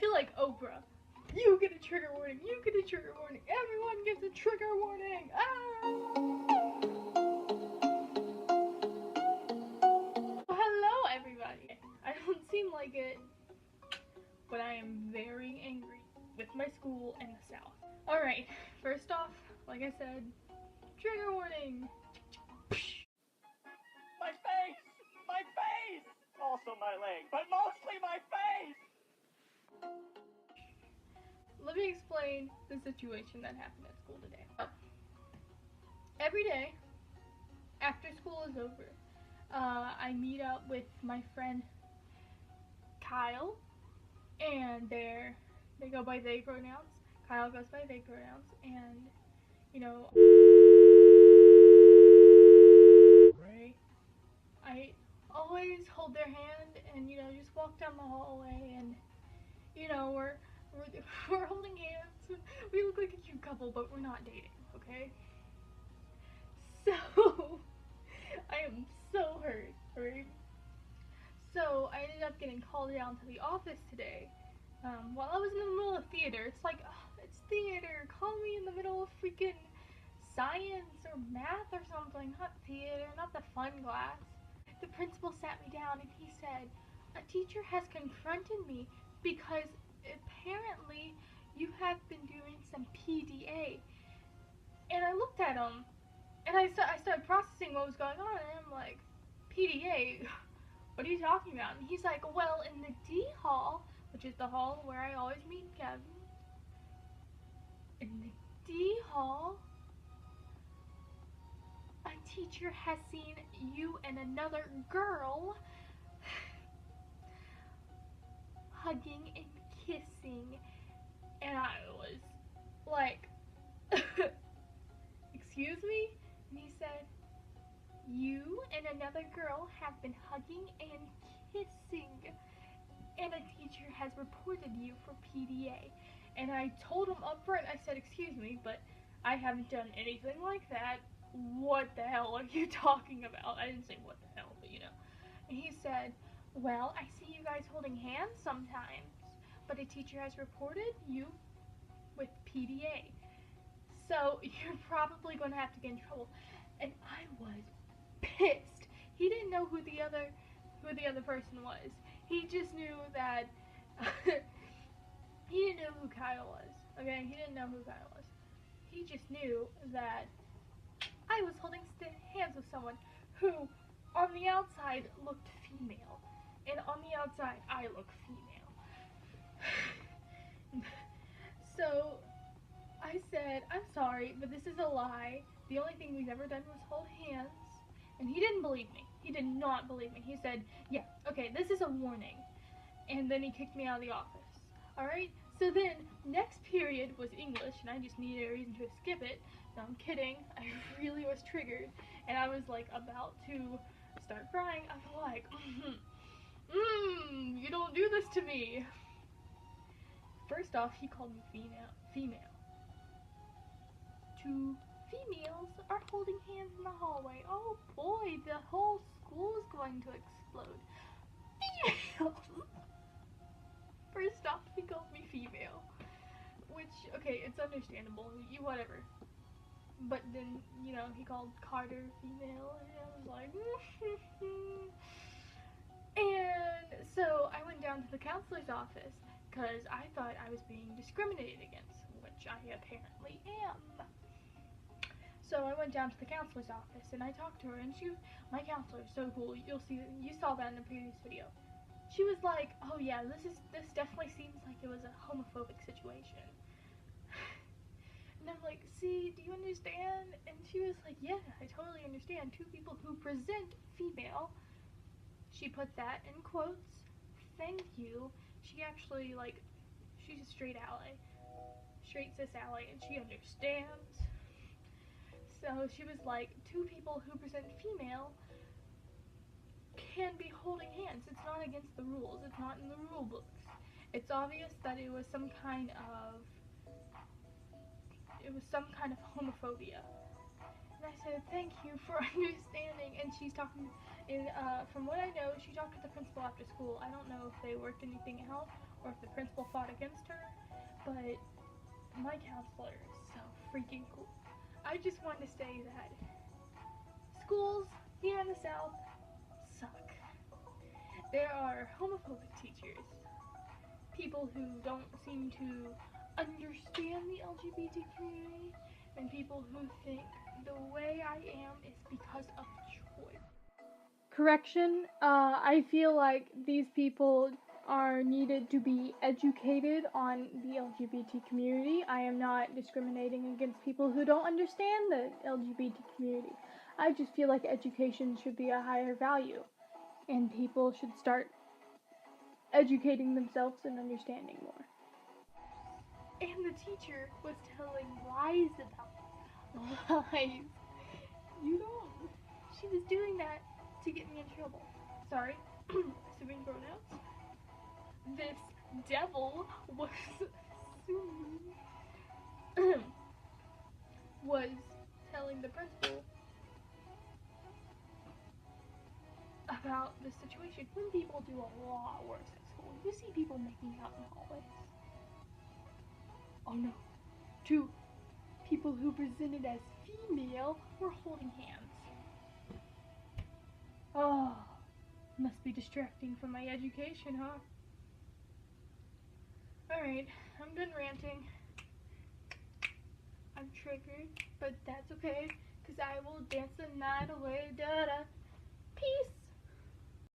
feel like Oprah. You get a trigger warning, you get a trigger warning, everyone gets a trigger warning! Hello everybody! I don't seem like it, but I am very angry with my school and the South. Alright, first off, like I said, trigger warning! My face! My face! Also my leg, but mostly my face! Let me explain the situation that happened at school today. Every day, after school is over, I meet up with my friend Kyle, and they go by they pronouns. Kyle goes by they pronouns, and, you know, I always hold their hand and, you know, just walk down the hallway, and, you know, we're holding hands. We look like a cute couple, but we're not dating, okay? So, I am so hurt, right? So, I ended up getting called down to the office today, while I was in the middle of theater. It's like, it's theater, call me in the middle of freaking science or math or something, not theater, not the fun class. The principal sat me down and he said, a teacher has confronted me because apparently you have been doing some PDA. And I looked at him, and I started processing what was going on, and I'm like, PDA? What are you talking about? And he's like, well, in the D hall, which is the hall where I always meet Kevin, in the D hall, a teacher has seen you and another girl hugging and kissing. And I was like, excuse me? And he said, you and another girl have been hugging and kissing, and a teacher has reported you for PDA. And I told him up front, I said, excuse me, but I haven't done anything like that. What the hell are you talking about? I didn't say what the hell, but you know. And he said, well, I see you guys holding hands sometimes, but a teacher has reported you with PDA. So you're probably going to have to get in trouble. And I was pissed. He didn't know who the other person was. He just knew that he didn't know who Kyle was. Okay, he didn't know who Kyle was. He just knew that I was holding hands with someone who, on the outside, looked female, and on the outside, I look female. So I said, I'm sorry, but this is a lie. The only thing we've ever done was hold hands. And he didn't believe me. He did not believe me. He said, yeah, okay, this is a warning. And then he kicked me out of the office. Alright? So then, next period was English, and I just needed a reason to skip it. No, I'm kidding. I really was triggered. And I was, like, about to start crying. I was like, you don't do this to me. First off, he called me female. Two females are holding hands in the hallway. Oh boy, the whole school is going to explode. Females! First off, he called me female. Which, okay, it's understandable. Whatever. But then, you know, he called Carter female, and I was like, And so I went down to the counselor's office, because I thought I was being discriminated against, which I apparently am. So I went down to the counselor's office, and I talked to her, and my counselor is so cool. You saw that in the previous video. She was like, oh yeah, this definitely seems like it was a homophobic situation. And I'm like, see, do you understand? And she was like, yeah, I totally understand. Two people who present female. She put that in quotes. Thank you. She actually, like, she's a straight ally. Straight cis ally, and she understands. So she was like, two people who present female can be holding hands. It's not against the rules. It's not in the rule books. It's obvious that it was some kind of homophobia. And I said, thank you for understanding. And she's talking, from what I know, she talked to the principal after school. I don't know if they worked anything out or if the principal fought against her, but my counselor is so freaking cool. I just want to say that schools here in the South suck. There are homophobic teachers, people who don't seem to understand the LGBT community, and people who think the way I am is because of choice. Correction, I feel like these people are needed to be educated on the LGBT community. I am not discriminating against people who don't understand the LGBT community. I just feel like education should be a higher value, and people should start educating themselves and understanding more. And the teacher was telling lies about lies. You know, she was doing that to get me in trouble. Sorry, assuming pronouns. This devil was was telling the principal about the situation. When people do a lot worse at school, you see people making out in hallways. Oh no, two people who presented as female were holding hands. Oh, must be distracting from my education, huh? Alright, I'm done ranting. I'm triggered, but that's okay, because I will dance the night away, da-da. Peace!